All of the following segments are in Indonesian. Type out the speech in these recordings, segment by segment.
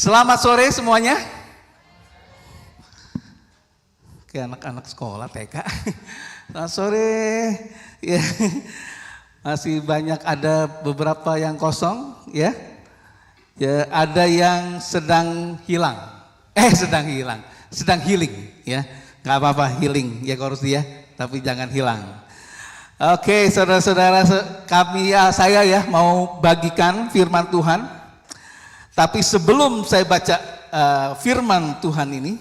Selamat sore semuanya. Kayak anak-anak sekolah TK. Selamat sore. Ya, masih banyak, ada beberapa yang kosong, ya. Ya, ada yang sedang hilang. Sedang healing, ya. Nggak apa-apa healing, ya harus dia, tapi jangan hilang. Oke, saudara-saudara, saya mau bagikan firman Tuhan. Tapi sebelum saya baca firman Tuhan ini,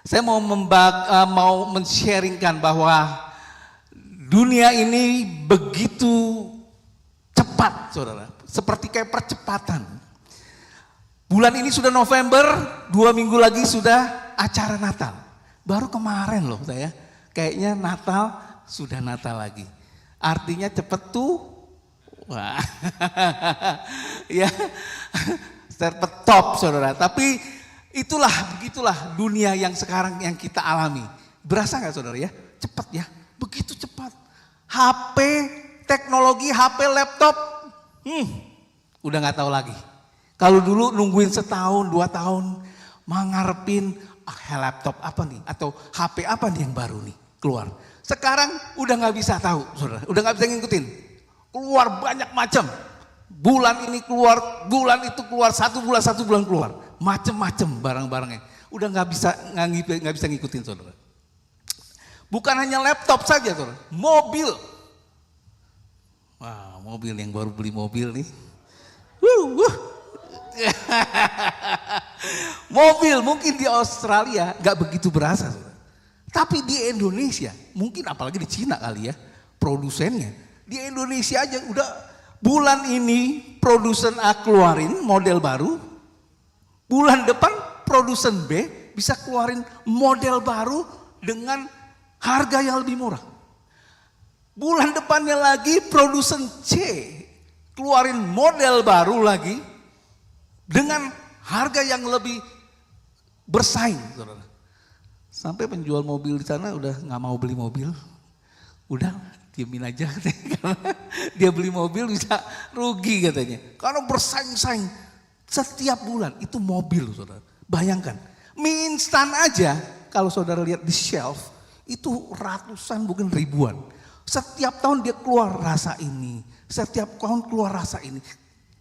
saya mau men-sharingkan bahwa dunia ini begitu cepat, saudara. Seperti kayak percepatan. Bulan ini sudah November, 2 minggu lagi sudah acara Natal. Baru kemarin loh saya, kayaknya Natal, sudah Natal lagi. Artinya cepet tuh. Wah, ya, top saudara. Tapi begitulah dunia yang sekarang yang kita alami. Berasa nggak saudara ya? Cepat ya, begitu cepat. HP, teknologi, HP, laptop, udah nggak tahu lagi. Kalau dulu nungguin setahun, 2 tahun, ngarepin laptop apa nih, atau HP apa nih yang baru nih keluar. Sekarang udah nggak bisa tahu saudara, udah nggak bisa ngikutin. Keluar banyak macam, bulan ini keluar, bulan itu keluar, satu bulan keluar, macam-macam barang-barangnya. Udah nggak bisa ngikutin saudara. Bukan hanya laptop saja saudara, mobil. Wah, mobil yang baru beli mobil nih. Mobil mungkin di Australia nggak begitu berasa saudara. Tapi di Indonesia, mungkin apalagi di Cina kali ya, produsennya. Di Indonesia aja udah bulan ini produsen A keluarin model baru, bulan depan produsen B bisa keluarin model baru dengan harga yang lebih murah. Bulan depannya lagi produsen C keluarin model baru lagi dengan harga yang lebih bersaing, saudara. Sampai penjual mobil di sana udah nggak mau beli mobil, udah diamin aja karena dia beli mobil bisa rugi katanya. Karena bersaing-saing setiap bulan itu mobil saudara. Bayangkan mie instan aja kalau saudara lihat di shelf itu ratusan bukan ribuan. Setiap tahun dia keluar rasa ini, setiap tahun keluar rasa ini.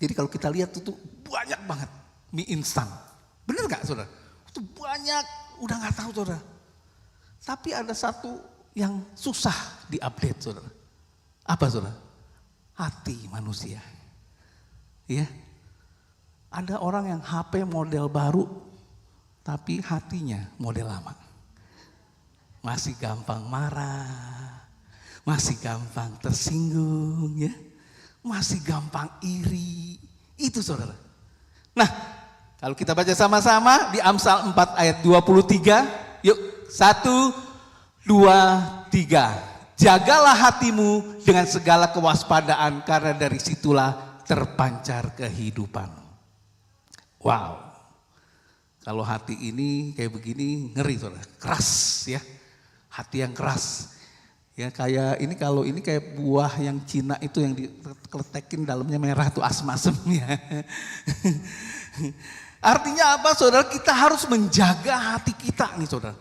Jadi kalau kita lihat itu banyak banget mie instan. Bener gak saudara? Itu banyak, udah gak tahu saudara. Tapi ada satu yang susah diupdate saudara. Apa saudara? Hati manusia. Ya. Ada orang yang HP model baru tapi hatinya model lama. Masih gampang marah, masih gampang tersinggung ya. Masih gampang iri. Itu saudara. Nah, kalau kita baca sama-sama di Amsal 4 ayat 23, yuk 1 2, 3. Jagalah hatimu dengan segala kewaspadaan karena dari situlah terpancar kehidupan. Wow. Kalau hati ini kayak begini ngeri saudara, keras ya. Hati yang keras. Ya kayak ini, kalau ini kayak buah yang Cina itu yang dikeletekin dalamnya merah tuh asem-asem ya. Artinya apa saudara? Kita harus menjaga hati kita nih saudara.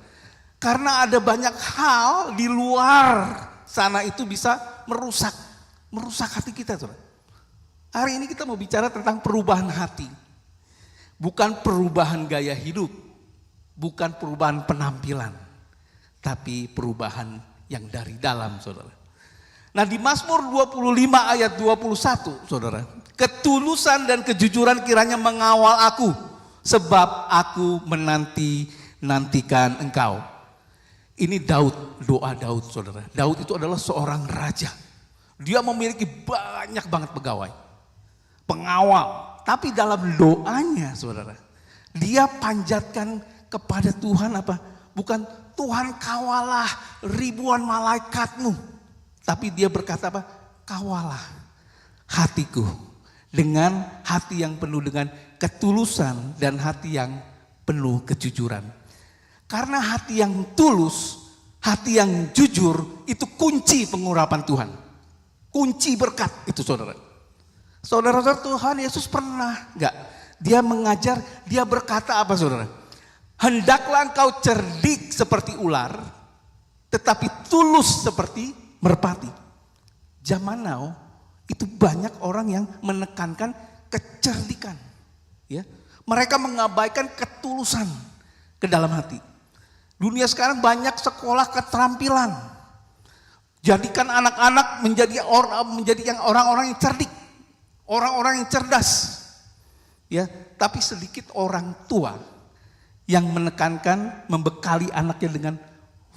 Karena ada banyak hal di luar sana itu bisa merusak hati kita. Saudara. Hari ini kita mau bicara tentang perubahan hati. Bukan perubahan gaya hidup, bukan perubahan penampilan, tapi perubahan yang dari dalam saudara. Nah di Mazmur 25 ayat 21 saudara. Ketulusan dan kejujuran kiranya mengawal aku, sebab aku menantikan engkau. Ini Daud, doa Daud saudara. Daud itu adalah seorang raja. Dia memiliki banyak banget pegawai, pengawal. Tapi dalam doanya saudara, dia panjatkan kepada Tuhan apa? Bukan Tuhan kawalah ribuan malaikatmu. Tapi dia berkata apa? Kawalah hatiku dengan hati yang penuh dengan ketulusan dan hati yang penuh kejujuran. Karena hati yang tulus, hati yang jujur itu kunci pengurapan Tuhan. Kunci berkat itu saudara. Saudara-saudara, Tuhan Yesus pernah enggak? Dia mengajar, Dia berkata apa saudara? Hendaklah engkau cerdik seperti ular, tetapi tulus seperti merpati. Zaman now itu banyak orang yang menekankan kecerdikan. Ya, mereka mengabaikan ketulusan ke dalam hati. Dunia sekarang banyak sekolah keterampilan. Jadikan anak-anak menjadi orang-orang yang cerdik, orang-orang yang cerdas. Ya, tapi sedikit orang tua yang menekankan membekali anaknya dengan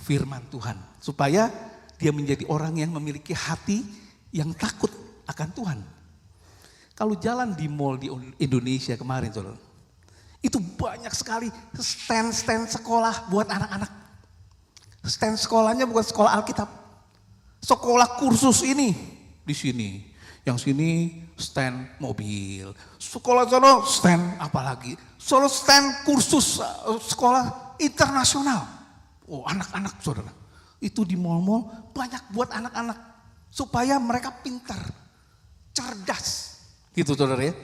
firman Tuhan supaya dia menjadi orang yang memiliki hati yang takut akan Tuhan. Kalau jalan di mall di Indonesia kemarin, saudara, itu banyak sekali stand-stand sekolah buat anak-anak. Stand sekolahnya bukan sekolah Alkitab. Sekolah kursus ini di sini. Yang sini stand mobil. Sekolah sana stand apalagi. Solo stand kursus sekolah internasional. Oh, anak-anak saudara. Itu di mall-mall banyak buat anak-anak. Supaya mereka pintar, cerdas. Gitu saudara ya.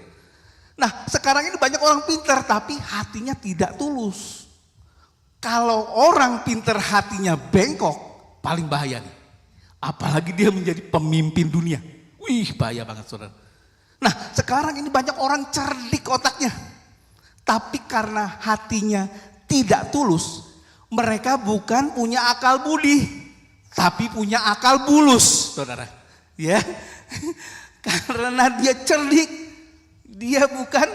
Nah sekarang ini banyak orang pintar tapi hatinya tidak tulus. Kalau orang pintar hatinya bengkok, paling bahaya nih. Apalagi dia menjadi pemimpin dunia. Wih bahaya banget saudara. Nah sekarang ini banyak orang cerdik otaknya. Tapi karena hatinya tidak tulus, mereka bukan punya akal budi, tapi punya akal bulus saudara. Ya, karena dia cerdik, dia bukan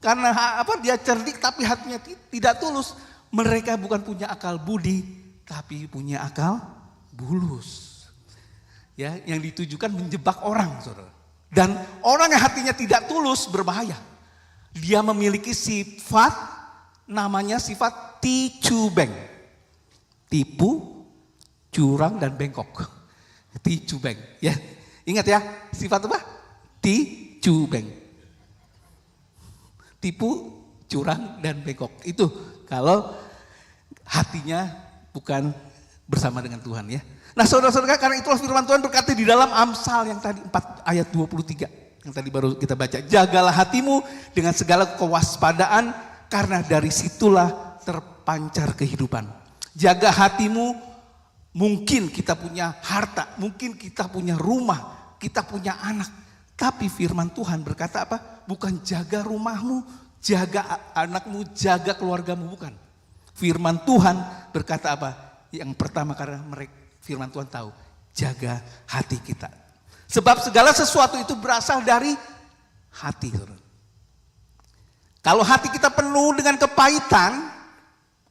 karena dia cerdik tapi hatinya tidak tulus. Mereka bukan punya akal budi, tapi punya akal bulus. Ya, yang ditujukan menjebak orang, saudara. Dan orang yang hatinya tidak tulus berbahaya. Dia memiliki sifat, namanya sifat ticubeng. Tipu, curang dan bengkok. Ticubeng, ya. Ingat ya, sifat apa? Ticubeng. Tipu, curang dan bengkok. Itu kalau hatinya bukan bersama dengan Tuhan ya. Nah saudara-saudara, karena itulah firman Tuhan berkata di dalam Amsal yang tadi 4 ayat 23 yang tadi baru kita baca. Jagalah hatimu dengan segala kewaspadaan karena dari situlah terpancar kehidupan. Jaga hatimu, mungkin kita punya harta, mungkin kita punya rumah, kita punya anak. Tapi firman Tuhan berkata apa? Bukan jaga rumahmu, jaga anakmu, jaga keluargamu, bukan. Firman Tuhan berkata apa? Yang pertama karena firman Tuhan tahu, jaga hati kita. Sebab segala sesuatu itu berasal dari hati. Kalau hati kita penuh dengan kepahitan,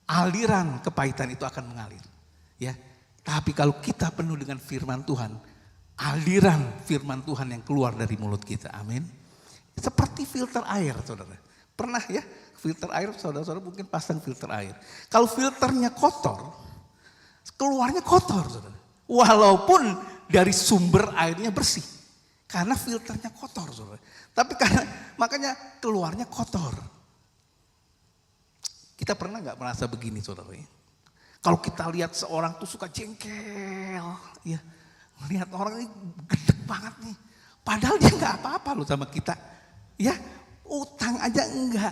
aliran kepahitan itu akan mengalir. Ya. Tapi kalau kita penuh dengan firman Tuhan, aliran firman Tuhan yang keluar dari mulut kita. Amin. Seperti filter air, saudara. Pernah ya filter air, saudara-saudara mungkin pasang filter air. Kalau filternya kotor, keluarnya kotor, saudara. Walaupun dari sumber airnya bersih. Karena filternya kotor, saudara. Tapi karena makanya keluarnya kotor. Kita pernah gak merasa begini, saudara? Kalau kita lihat seorang tuh suka jengkel, ya, melihat orang ini gede banget nih. Padahal dia gak apa-apa loh sama kita. Ya, utang aja enggak.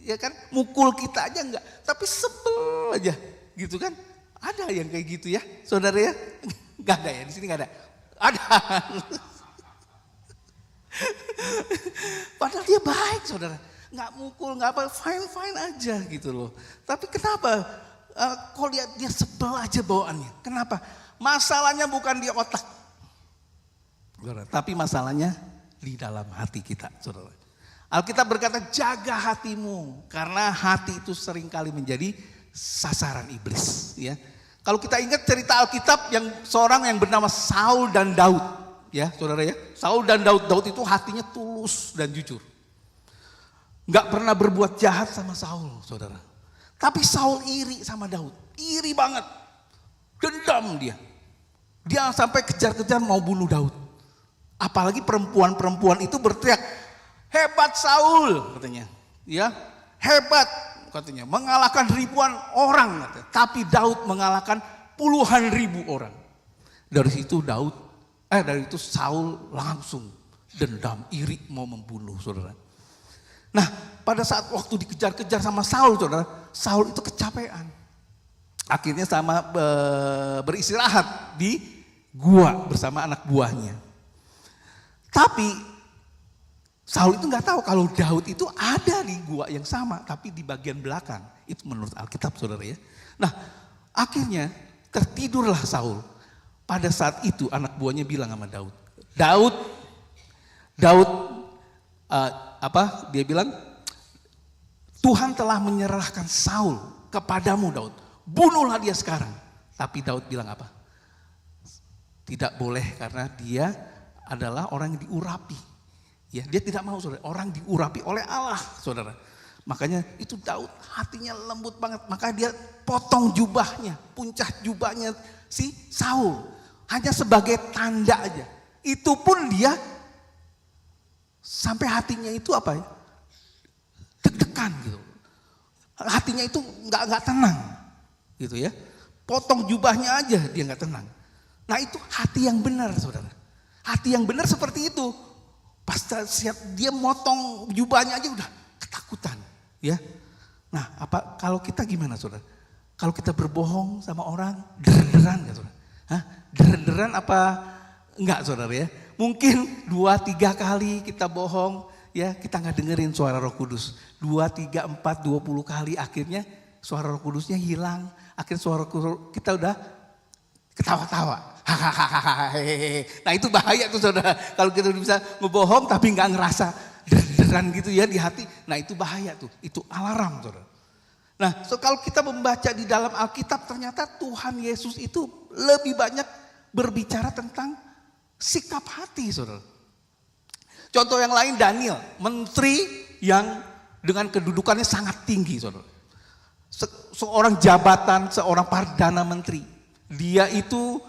Ya kan, mukul kita aja enggak. Tapi sebel aja, gitu kan. Ada yang kayak gitu ya, saudara ya? Gak ada ya, di sini gak ada. Ada. Padahal dia baik, saudara. Gak mukul, gak apa, fine aja gitu loh. Tapi kenapa? Kok lihat dia sebel aja bawaannya. Kenapa? Masalahnya bukan di otak. Saudara, tapi masalahnya di dalam hati kita, saudara. Alkitab berkata jaga hatimu. Karena hati itu seringkali menjadi sasaran iblis. Ya. Kalau kita ingat cerita Alkitab yang seorang yang bernama Saul dan Daud. Ya saudara ya. Saul dan Daud itu hatinya tulus dan jujur. Gak pernah berbuat jahat sama Saul, saudara. Tapi Saul iri sama Daud. Iri banget. Dendam dia. Dia sampai kejar-kejar mau bunuh Daud. Apalagi perempuan-perempuan itu berteriak, hebat Saul katanya. Ya, hebat katanya. Mengalahkan ribuan orang katanya. Tapi Daud mengalahkan puluhan ribu orang. Dari situ Saul langsung dendam, iri mau membunuh saudara. Nah, pada saat waktu dikejar-kejar sama Saul, saudara, Saul itu kecapean. Akhirnya beristirahat di gua bersama anak buahnya. Tapi Saul itu nggak tahu kalau Daud itu ada di gua yang sama, tapi di bagian belakang. Itu menurut Alkitab, saudara ya. Nah, akhirnya tertidurlah Saul. Pada saat itu anak buahnya bilang sama Daud, dia bilang, Tuhan telah menyerahkan Saul kepadamu, Daud. Bunuhlah dia sekarang. Tapi Daud bilang apa? Tidak boleh, karena dia adalah orang yang diurapi. Ya, dia tidak mau, saudara, orang diurapi oleh Allah, saudara. Makanya itu Daud hatinya lembut banget. Maka dia potong jubahnya, puncak jubahnya si Saul. Hanya sebagai tanda aja. Itu pun dia sampai hatinya itu apa ya? Deg-degan gitu. Hatinya itu nggak tenang gitu ya. Potong jubahnya aja dia nggak tenang. Nah itu hati yang benar, saudara. Hati yang benar seperti itu. Pas dia motong jubahnya aja udah ketakutan, ya. Nah, apa kalau kita gimana, saudara? Kalau kita berbohong sama orang, der-deran nggak, saudara? Hah? Der-deran apa enggak, saudara ya? Mungkin 2-3 kali kita bohong, ya kita nggak dengerin suara Roh Kudus. 2, 3, 4, 20 kali akhirnya suara Roh Kudusnya hilang. Akhirnya suara kita udah ketawa-tawa. Nah itu bahaya tuh, saudara. Kalau kita bisa ngebohong tapi nggak ngerasa der-deran gitu ya di hati. Nah itu bahaya tuh. Itu alarm, saudara. Nah kalau kita membaca di dalam Alkitab, ternyata Tuhan Yesus itu lebih banyak berbicara tentang sikap hati, saudara. Contoh yang lain, Daniel, menteri yang dengan kedudukannya sangat tinggi, saudara. Seorang jabatan, seorang perdana menteri. Dia itu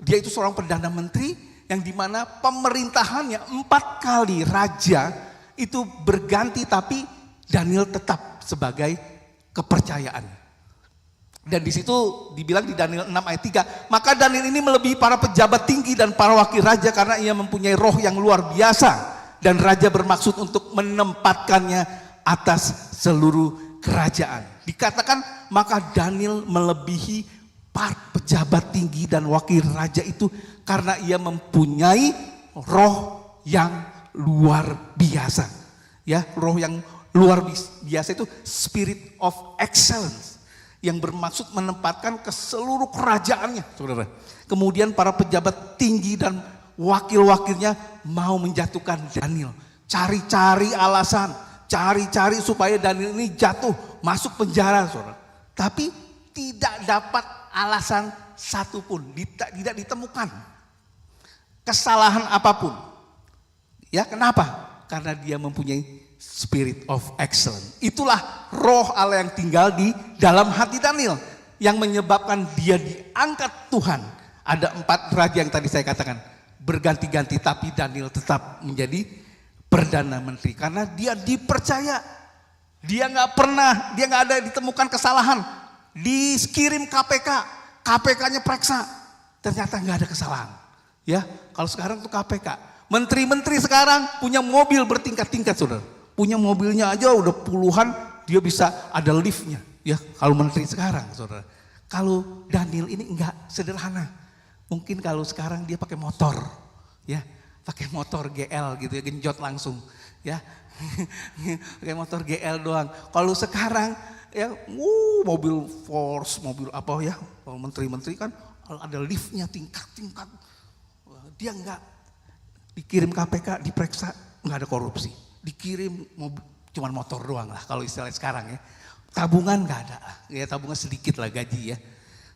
dia itu seorang perdana menteri yang dimana pemerintahannya 4 kali raja itu berganti, tapi Daniel tetap sebagai kepercayaan. Dan di situ dibilang di Daniel 6 ayat 3, maka Daniel ini melebihi para pejabat tinggi dan para wakil raja karena ia mempunyai roh yang luar biasa, dan raja bermaksud untuk menempatkannya atas seluruh kerajaan. Dikatakan maka Daniel melebihi para pejabat tinggi dan wakil raja itu karena ia mempunyai roh yang luar biasa. Ya, roh yang luar biasa itu spirit of excellence, yang bermaksud menempatkan ke seluruh kerajaannya, saudara. Kemudian para pejabat tinggi dan wakil-wakilnya mau menjatuhkan Daniel. Cari-cari alasan, cari-cari supaya Daniel ini jatuh, masuk penjara, saudara. Tapi tidak dapat alasan satupun, tidak ditemukan kesalahan apapun. Ya, kenapa? Karena dia mempunyai spirit of excellence. Itulah roh Allah yang tinggal di dalam hati Daniel yang menyebabkan dia diangkat Tuhan. Ada 4 raja yang tadi saya katakan berganti-ganti, tapi Daniel tetap menjadi perdana menteri karena dia dipercaya. Dia nggak ada ditemukan kesalahan. Dikirim KPK, KPK-nya periksa, ternyata nggak ada kesalahan. Ya, kalau sekarang tuh KPK, menteri-menteri sekarang punya mobil bertingkat-tingkat, saudara. Punya mobilnya aja udah puluhan, dia bisa ada liftnya. Ya, kalau menteri sekarang, saudara. Kalau Daniel ini enggak, sederhana. Mungkin kalau sekarang dia pakai motor, ya, pakai motor GL gitu ya, genjot langsung, ya, pakai motor GL doang. Kalau sekarang ya, mobil Force, mobil apa ya, menteri-menteri kan ada liftnya tingkat-tingkat. Dia enggak, dikirim KPK, diperiksa, enggak ada korupsi. Dikirim cuman motor doang lah kalau istilahnya sekarang ya. Tabungan enggak ada, ya tabungan sedikit lah gaji ya.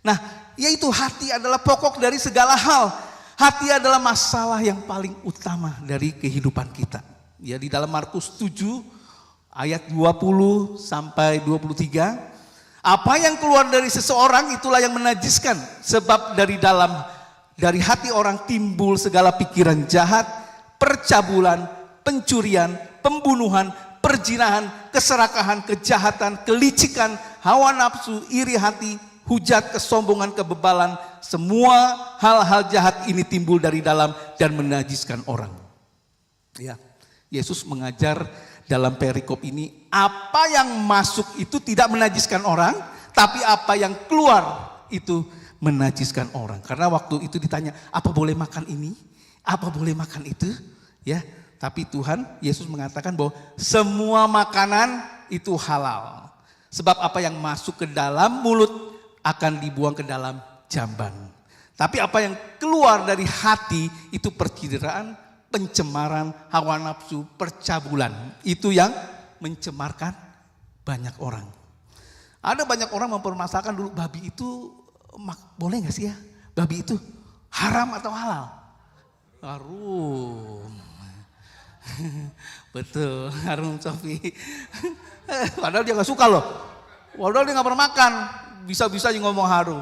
Nah, yaitu hati adalah pokok dari segala hal. Hati adalah masalah yang paling utama dari kehidupan kita. Ya, di dalam Markus 7 ayat 20 sampai 23, apa yang keluar dari seseorang itulah yang menajiskan, sebab dari hati orang timbul segala pikiran jahat, percabulan, pencurian, pembunuhan, perzinahan, keserakahan, kejahatan, kelicikan, hawa nafsu, iri hati, hujat, kesombongan, kebebalan. Semua hal-hal jahat ini timbul dari dalam dan menajiskan orang. Ya. Yesus mengajar dalam perikop ini, apa yang masuk itu tidak menajiskan orang, tapi apa yang keluar itu menajiskan orang. Karena waktu itu ditanya, apa boleh makan ini? Apa boleh makan itu? Ya, tapi Tuhan Yesus mengatakan bahwa semua makanan itu halal. Sebab apa yang masuk ke dalam mulut akan dibuang ke dalam jamban. Tapi apa yang keluar dari hati itu percideraan, pencemaran, hawa nafsu, percabulan. Itu yang mencemarkan banyak orang. Ada banyak orang mempermasalahkan dulu, babi itu boleh gak sih ya? Babi itu haram atau halal? Harum. Betul, harum Sofi. Padahal dia gak suka loh. Padahal dia gak pernah makan. Bisa-bisanya ngomong harum.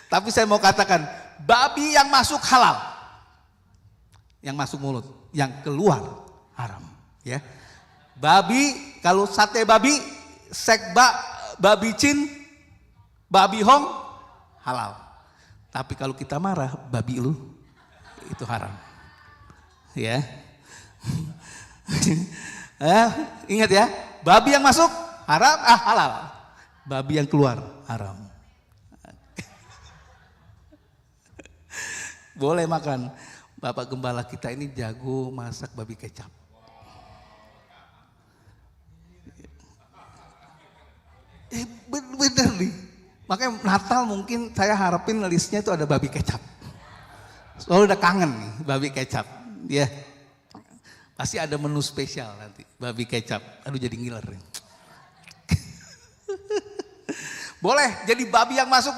Tapi saya mau katakan, babi yang masuk halal. Yang masuk mulut, yang keluar haram. Ya, babi, kalau sate babi, sekba, babi cin, babi hong, halal. Tapi kalau kita marah, babi lu, itu haram. Ya, ingat ya, babi yang masuk haram, halal. Babi yang keluar haram. Boleh makan. Bapak Gembala kita ini jago masak babi kecap. Bener nih. Makanya Natal mungkin saya harapin listnya itu ada babi kecap. Soalnya udah kangen nih babi kecap. Ya, pasti ada menu spesial nanti babi kecap. Aduh jadi ngiler nih. Boleh, jadi babi yang masuk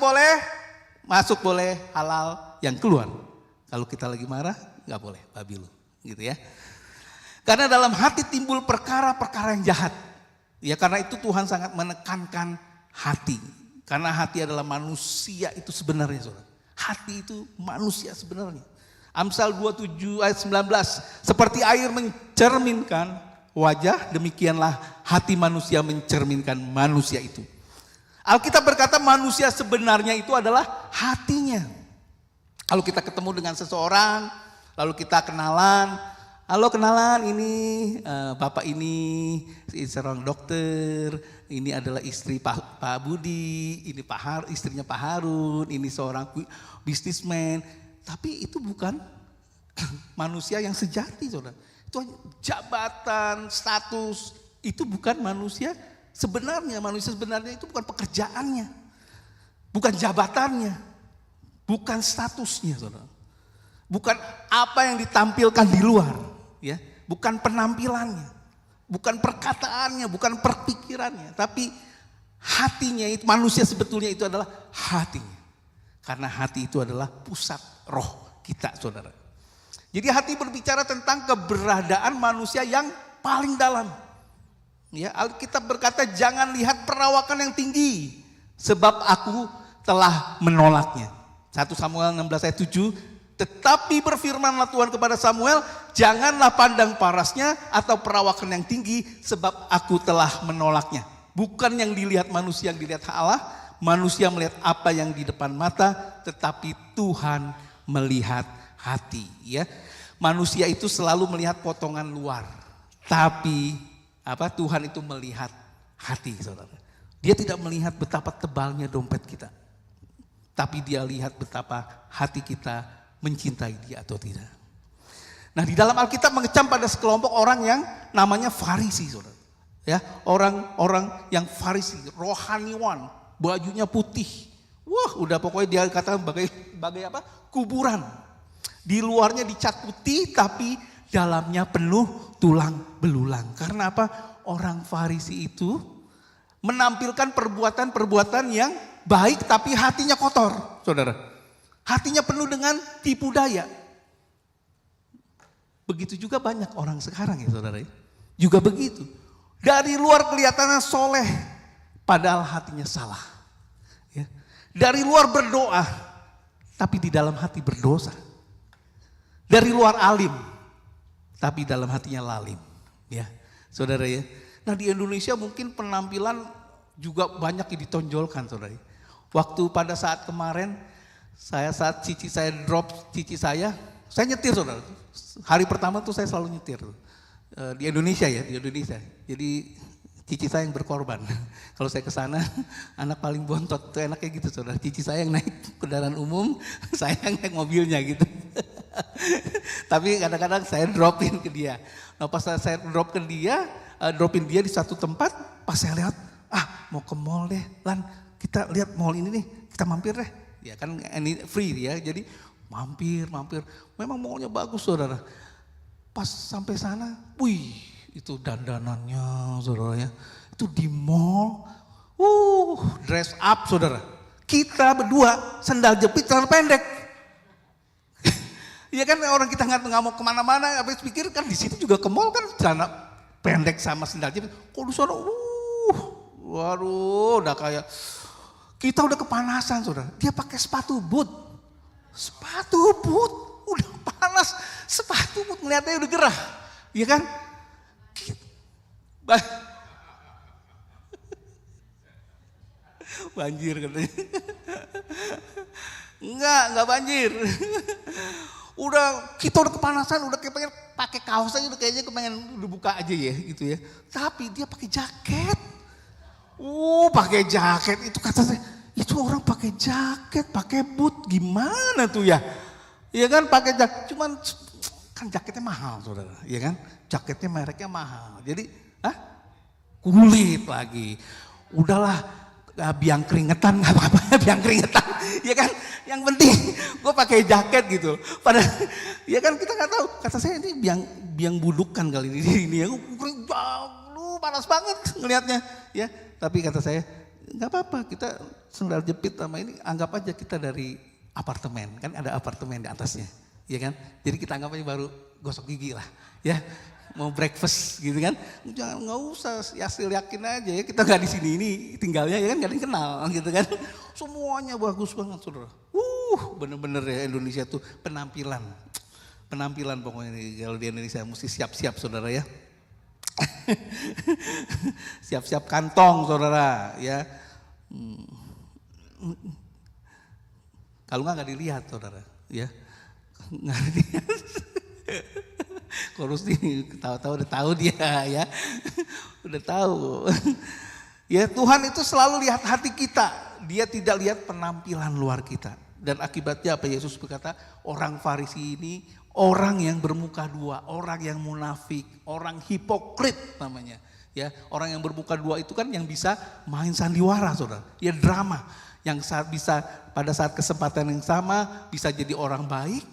boleh halal, yang keluar. Kalau kita lagi marah, nggak boleh babi lu, gitu ya. Karena dalam hati timbul perkara-perkara yang jahat. Ya karena itu Tuhan sangat menekankan hati. Karena hati adalah manusia itu sebenarnya, saudara. Hati itu manusia sebenarnya. Amsal 27 ayat 19, seperti air mencerminkan wajah, demikianlah hati manusia mencerminkan manusia itu. Alkitab berkata manusia sebenarnya itu adalah hatinya. Kalau kita ketemu dengan seseorang, lalu kita kenalan, halo kenalan ini bapak ini seorang dokter, ini adalah istri Pak Budi, ini istrinya Pak Harun, ini seorang bisnismen. Tapi itu bukan manusia yang sejati, saudara. Itu jabatan, status, itu bukan manusia sebenarnya. Manusia sebenarnya itu bukan pekerjaannya, bukan jabatannya. Bukan statusnya, saudara. Bukan apa yang ditampilkan di luar, ya. Bukan penampilannya, bukan perkataannya, bukan perpikirannya, tapi hatinya itu manusia sebetulnya itu adalah hatinya. Karena hati itu adalah pusat roh kita, saudara. Jadi hati berbicara tentang keberadaan manusia yang paling dalam. Ya, Alkitab berkata jangan lihat perawakan yang tinggi, sebab aku telah menolaknya. 1 Samuel 16 ayat 7, tetapi berfirmanlah Tuhan kepada Samuel, janganlah pandang parasnya atau perawakan yang tinggi, sebab aku telah menolaknya. Bukan yang dilihat manusia, yang dilihat Allah. Manusia melihat apa yang di depan mata, tetapi Tuhan melihat hati. Ya, manusia itu selalu melihat potongan luar, tapi Tuhan itu melihat hati, saudara. Dia tidak melihat betapa tebalnya dompet kita. Tapi dia lihat betapa hati kita mencintai dia atau tidak. Nah di dalam Alkitab mengecam pada sekelompok orang yang namanya Farisi, saudara. Ya, orang-orang yang Farisi, rohaniwan, bajunya putih. Wah, udah pokoknya dia katakan bagai apa? Kuburan. Di luarnya dicat putih, tapi dalamnya penuh tulang belulang. Karena apa? Orang Farisi itu menampilkan perbuatan-perbuatan yang baik tapi hatinya kotor, saudara. Hatinya penuh dengan tipu daya. Begitu juga banyak orang sekarang ya saudara. Juga begitu. Dari luar kelihatannya soleh, padahal hatinya salah. Ya. Dari luar berdoa, tapi di dalam hati berdosa. Dari luar alim, tapi dalam hatinya lalim. Ya, saudara ya. Nah di Indonesia mungkin penampilan juga banyak yang ditonjolkan, saudara. Waktu pada saat kemarin, saat cici saya drop cici saya, Saya nyetir saudara. Hari pertama tuh saya selalu nyetir. Di Indonesia ya, di Indonesia. Jadi cici saya yang berkorban. Kalau saya ke sana, anak paling bontot tuh enaknya gitu saudara. Cici saya yang naik kendaraan umum, saya yang naik mobilnya gitu. Tapi kadang-kadang saya dropin ke dia. Nah pas saya dropin dia di satu tempat, pas saya lihat, mau ke mall deh, Lan, kita lihat mall ini nih, kita mampir deh. Ya kan ini free ya, jadi mampir. Memang mallnya bagus saudara. Pas sampai sana, wih itu dandanannya saudara ya. Itu di mall, dress up saudara. Kita berdua sandal jepit celana pendek. Ya kan orang kita nggak mau kemana-mana, habis pikir kan di situ juga ke mall kan celana pendek sama sandal jepit. Kok di sana, waduh udah kayak kita udah kepanasan saudara. Dia pakai sepatu boot, udah panas, sepatu boot ngeliatnya udah gerah, ya kan? Banjir katanya. Enggak banjir. Kita udah kepanasan, udah kayak pengen pakai kaos aja, udah kayaknya kepengen udah buka aja ya gitu ya. Tapi dia pakai jaket. Pakai jaket itu kata saya, itu orang pakai jaket, pakai boot gimana tuh ya? Iya kan pakai jaket, cuman kan jaketnya mahal saudara, iya kan? Jaketnya mereknya mahal. Jadi, kulit lagi. Udahlah, biang keringetan nggak apa-apa ya, biang keringetan, ya kan? Yang penting gue pakai jaket gitu. Padahal, ya kan kita nggak tahu. Kata saya ini biang budukan kali ini ya. Lu panas banget ngelihatnya, ya. Tapi kata saya nggak apa-apa, kita sandal jepit sama ini anggap aja kita dari apartemen, kan ada apartemen di atasnya, ya kan? Jadi kita anggap aja baru gosok gigi lah, ya. Mau breakfast gitu kan, nggak usah, asal yakin aja ya kita nggak di sini ini tinggalnya ya kan, nggak ada yang kenal gitu kan. Semuanya bagus banget saudara. Bener-bener ya Indonesia tuh penampilan pokoknya nih, kalau di Indonesia mesti siap-siap saudara ya. Siap-siap kantong saudara ya. Kalau nggak dilihat saudara ya, nggak dilihat. Korupsi tahu-tahu udah tahu dia ya, udah tahu. Ya Tuhan itu selalu lihat hati kita, dia tidak lihat penampilan luar kita. Dan akibatnya apa, Yesus berkata orang Farisi ini orang yang bermuka dua, orang yang munafik, orang hipokrit namanya. Ya, orang yang bermuka dua itu kan yang bisa main sandiwara saudara, ya drama. Yang bisa pada saat kesempatan yang sama bisa jadi orang baik,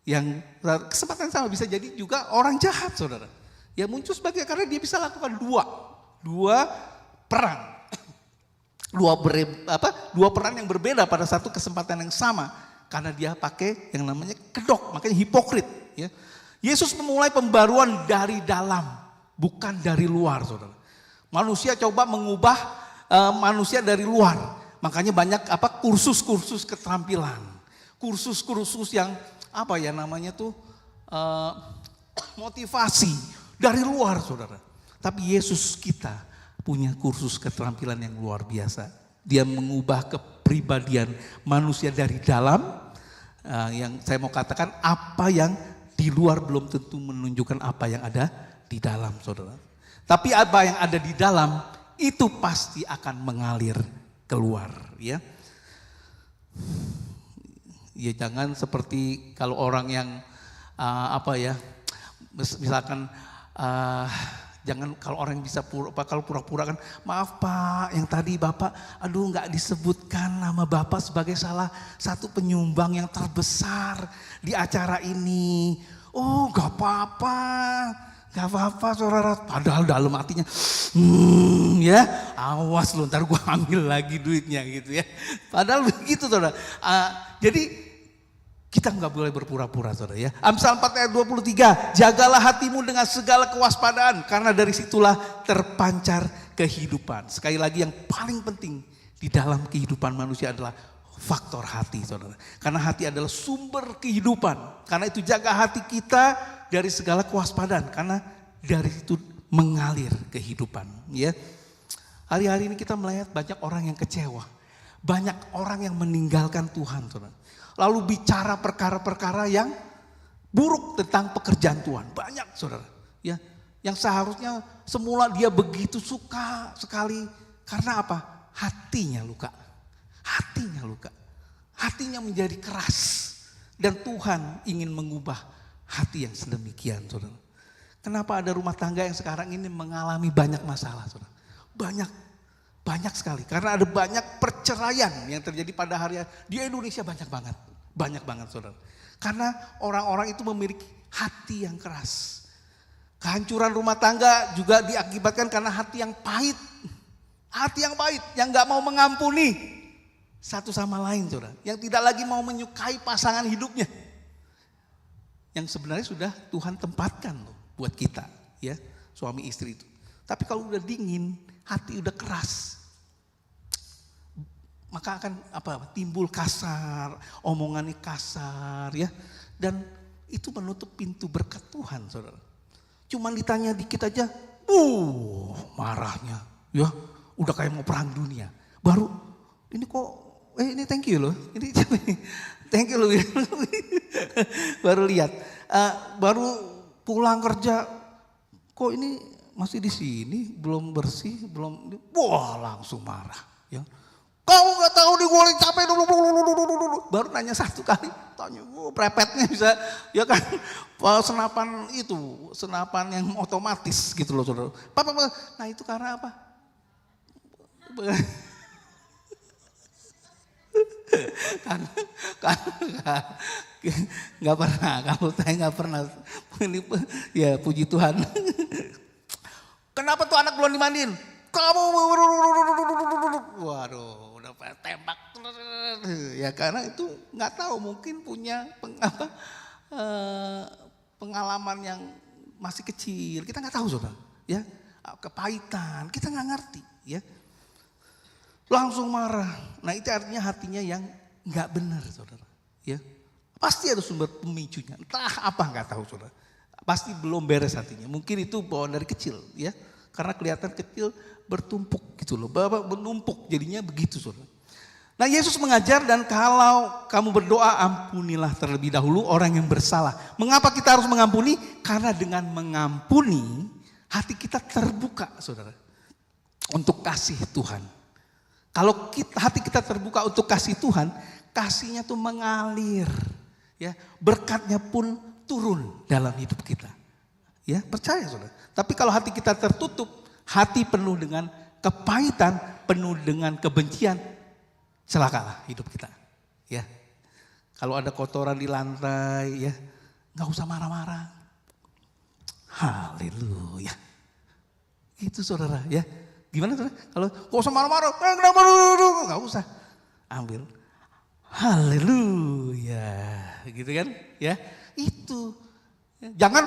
yang kesempatan sama bisa jadi juga orang jahat saudara. Ya muncul sebagai karena dia bisa lakukan dua peran. Dua peran yang berbeda pada satu kesempatan yang sama. Karena dia pakai yang namanya kedok, makanya hipokrit. Ya. Yesus memulai pembaruan dari dalam, bukan dari luar saudara. Manusia coba mengubah manusia dari luar. Makanya banyak kursus-kursus keterampilan. Kursus-kursus yang motivasi dari luar saudara. Tapi Yesus kita punya kursus keterampilan yang luar biasa. Dia mengubah kepribadian manusia dari dalam, yang saya mau katakan apa yang di luar belum tentu menunjukkan apa yang ada di dalam saudara. Tapi apa yang ada di dalam itu pasti akan mengalir keluar ya. Ya jangan seperti kalau orang yang misalkan jangan kalau orang yang bisa kalau pura-pura kan, maaf Pak yang tadi Bapak nggak disebutkan nama Bapak sebagai salah satu penyumbang yang terbesar di acara ini. Oh gak apa-apa saudara, padahal dalam hatinya ya awas lu ntar gue ambil lagi duitnya gitu ya. Padahal begitu saudara. Jadi kita nggak boleh berpura-pura saudara ya. Amsal 4 ayat 23, jagalah hatimu dengan segala kewaspadaan karena dari situlah terpancar kehidupan. Sekali lagi yang paling penting di dalam kehidupan manusia adalah faktor hati saudara. Karena hati adalah sumber kehidupan. Karena itu jaga hati kita dari segala kewaspadaan karena dari itu mengalir kehidupan ya. Hari-hari ini kita melihat banyak orang yang kecewa. Banyak orang yang meninggalkan Tuhan saudara. Lalu bicara perkara-perkara yang buruk tentang pekerjaan Tuhan. Banyak saudara. Ya, yang seharusnya semula dia begitu suka sekali. Karena apa? Hatinya luka. Hatinya luka. Hatinya menjadi keras. Dan Tuhan ingin mengubah hati yang sedemikian saudara. Kenapa ada rumah tangga yang sekarang ini mengalami banyak masalah saudara? Banyak sekali. Karena ada banyak perceraian yang terjadi pada hari di Indonesia banyak banget. Banyak banget saudara. Karena orang-orang itu memiliki hati yang keras. Kehancuran rumah tangga juga diakibatkan karena hati yang pahit. Hati yang pahit, yang gak mau mengampuni satu sama lain saudara. Yang tidak lagi mau menyukai pasangan hidupnya. Yang sebenarnya sudah Tuhan tempatkan loh buat kita ya, suami istri itu. Tapi kalau udah dingin, hati udah keras, maka akan timbul kasar, omongannya kasar ya. Dan itu menutup pintu berkat Tuhan saudara. Cuman ditanya dikit aja, marahnya ya, udah kayak mau perang dunia. Baru ini kok ini thank you loh, ini thank you loh. Baru lihat, baru pulang kerja, kok ini masih di sini, belum bersih, belum, wah langsung marah. Ya. Kau nggak tahu nih gue lagi capek dulu. Baru nanya satu kali, tanya, prepetnya bisa, ya kan, senapan yang otomatis gitu loh saudara. Nah itu karena apa? Nggak pernah, kalau saya nggak pernah. Ini ya puji Tuhan. Kenapa tuh anak belum dimandiin? Kamu, waduh, udah tembak. Ya karena itu nggak tahu, mungkin punya pengalaman yang masih kecil. Kita nggak tahu saudara, ya kepahitan, kita nggak ngerti, ya. Langsung marah. Nah itu artinya hatinya yang nggak benar saudara. Ya, pasti ada sumber pemicunya. Entah apa nggak tahu saudara. Pasti belum beres hatinya. Mungkin itu bawaan dari kecil ya. Karena kelihatan kecil bertumpuk gitu loh. Menumpuk jadinya begitu saudara. Nah Yesus mengajar, dan kalau kamu berdoa ampunilah terlebih dahulu orang yang bersalah. Mengapa kita harus mengampuni? Karena dengan mengampuni hati kita terbuka saudara. Untuk kasih Tuhan. Kalau hati kita terbuka untuk kasih Tuhan, kasihnya tuh mengalir, ya, berkatnya pun turun dalam hidup kita, ya percaya saudara. Tapi kalau hati kita tertutup, hati penuh dengan kepahitan, penuh dengan kebencian, celakalah hidup kita, ya. Kalau ada kotoran di lantai, ya, nggak usah marah-marah. Haleluya, itu saudara, ya. Gimana saudara? Kalau kok usah marah-marah, kenapa nggak usah, ambil. Haleluya, gitu kan? Ya, itu. Jangan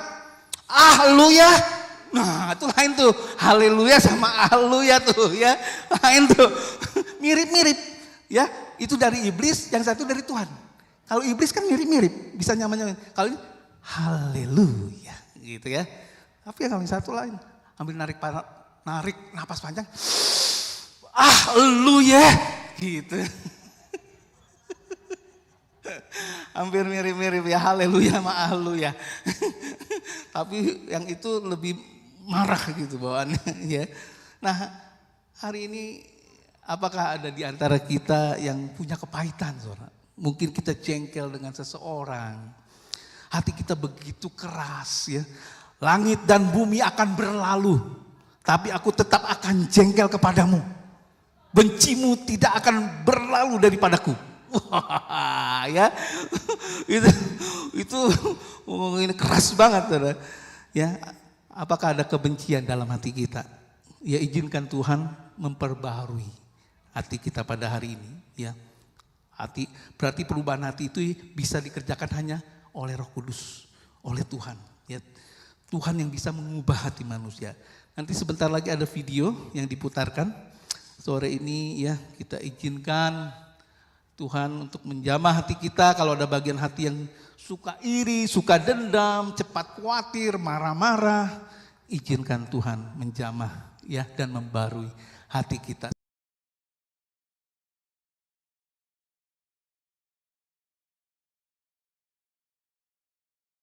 lu ya. Nah, itu lain tuh. Haleluya sama haleluya tuh, ya. Lain tuh. Mirip-mirip, ya. Itu dari iblis, yang satu dari Tuhan. Kalau iblis kan mirip-mirip, bisa nyaman-nyaman. Kalau ini haleluya, gitu ya. Tapi yang satu lain, ambil narik napas panjang. Lu ya, gitu. Hampir mirip-mirip ya, haleluya sama haleluya. Tapi yang itu lebih marah gitu bawaannya ya. Nah, hari ini apakah ada di antara kita yang punya kepahitan, saudara? Mungkin kita jengkel dengan seseorang. Hati kita begitu keras ya. Langit dan bumi akan berlalu, tapi aku tetap akan jengkel kepadamu. Bencimu tidak akan berlalu daripadaku. Wah, ya. itu ini keras banget, saudara. Ya, apakah ada kebencian dalam hati kita? Ya, izinkan Tuhan memperbaharui hati kita pada hari ini, ya. Berarti perubahan hati itu bisa dikerjakan hanya oleh Roh Kudus, oleh Tuhan, ya. Tuhan yang bisa mengubah hati manusia. Nanti sebentar lagi ada video yang diputarkan. Sore ini ya kita izinkan Tuhan untuk menjamah hati kita. Kalau ada bagian hati yang suka iri, suka dendam, cepat khawatir, marah-marah, izinkan Tuhan menjamah ya dan membarui hati kita.